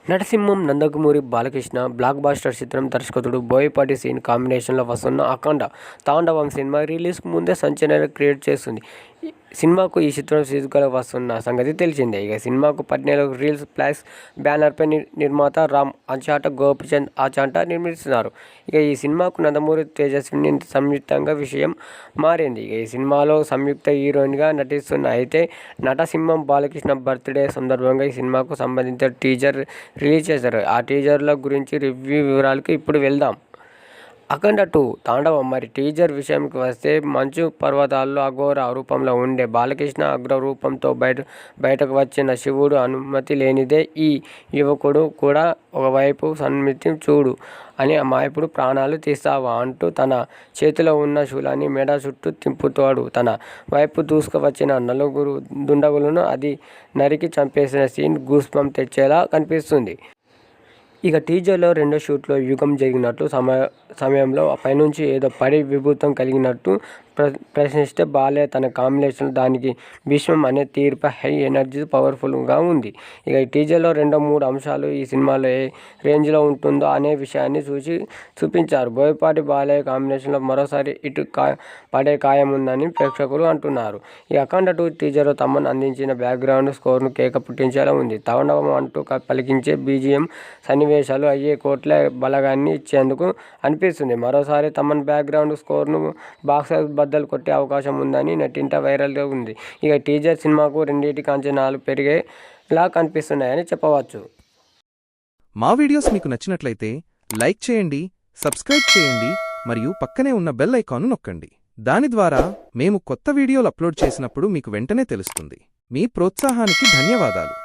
Narasimham Nandamuri Balakrishna black buster చిత్రం దర్శకుడు Boyapati scene కాంబినేషన్లో వస్తున్న అఖండ తాండవం సినిమా రిలీజ్కు ముందే సంచలనం క్రియేట్ చేస్తుంది. సినిమాకు ఈ చిత్రం శీర్షికలో వస్తున్న సంగతి తెలిసిందే. ఇక సినిమాకు 14 రీల్స్ ప్లస్ బ్యానర్పై నిర్మాత రామ్ ఆచాట గోపిచంద్ ఆచాట నిర్మిస్తున్నారు. ఇక ఈ సినిమాకు నందమూరి తేజస్విని సంయుక్తంగా విషయం మారింది. ఇక ఈ సినిమాలో సంయుక్త హీరోయిన్గా నటిస్తున్న అయితే నటసింహం బాలకృష్ణ బర్త్డే సందర్భంగా ఈ సినిమాకు సంబంధించిన టీజర్ రిలీజ్ చేశారు. ఆ టీజర్ల గురించి రివ్యూ వివరాలకు ఇప్పుడు వెళ్దాం. అఖండ 2 తాండవం. మరి టీజర్ విషయానికి వస్తే మంచు పర్వతాల్లో అఘోర రూపంలో ఉండే బాలకృష్ణ అగ్ర రూపంతో బయటకు వచ్చిన శివుడు అనుమతి లేనిదే ఈ యువకుడు కూడా ఒకవైపు సన్మితి చూడు అని అమాయకుడు ప్రాణాలు తీస్తావా అంటూ తన చేతిలో ఉన్న శూలాన్ని మెడ చుట్టూ తిప్పుతాడు. తన వైపు దూసుకువచ్చిన నలుగురు దుండగులను అది నరికి చంపేసిన సీన్ గూస్బంప్ తెచ్చేలా కనిపిస్తుంది. ఇక టీజర్లో రెండో షూట్లో యుగం జరిగినట్టు సమయంలో పైనుంచి ఏదో పడి విభూతం కలిగినట్టు ప్రశ్నిస్తే బాలే తన కాంబినేషన్ దానికి భీష్మం అనే తీరుపై హై ఎనర్జీ పవర్ఫుల్గా ఉంది. ఇక ఈ టీజర్లో 2-3 అంశాలు ఈ సినిమాలో ఏ రేంజ్లో ఉంటుందో అనే విషయాన్ని చూపించారు. బోయపాటి బాలయ్య కాంబినేషన్లో మరోసారి ఇటు పడే ఖాయం ఉందని ప్రేక్షకులు అంటున్నారు. ఈ అఖండ 2 టీజర్లో తమన్ అందించిన బ్యాక్గ్రౌండ్ స్కోర్ను కేక పుట్టించేలా ఉంది. తాండవం అంటూ పలికించే బీజిఎం సన్నివేశాలు అయ్యే కోట్ల బలగాన్ని ఇచ్చేందుకు అనిపిస్తుంది. మరోసారి తమన్ బ్యాక్గ్రౌండ్ స్కోర్ను బాక్స్ బద్దలు కొట్టే అవకాశం ఉందని నెట్టింట వైరల్గా ఉంది. ఇక టీజర్ సినిమాకు రెండింటికి అంచనాలు పెరిగేలా కనిపిస్తున్నాయని చెప్పవచ్చు. మా వీడియోస్ మీకు నచ్చినట్లయితే లైక్ చేయండి, సబ్స్క్రైబ్ చేయండి మరియు పక్కనే ఉన్న బెల్ ఐకాన్ను నొక్కండి. దాని ద్వారా మేము కొత్త వీడియోలు అప్లోడ్ చేసినప్పుడు మీకు వెంటనే తెలుస్తుంది. మీ ప్రోత్సాహానికి ధన్యవాదాలు.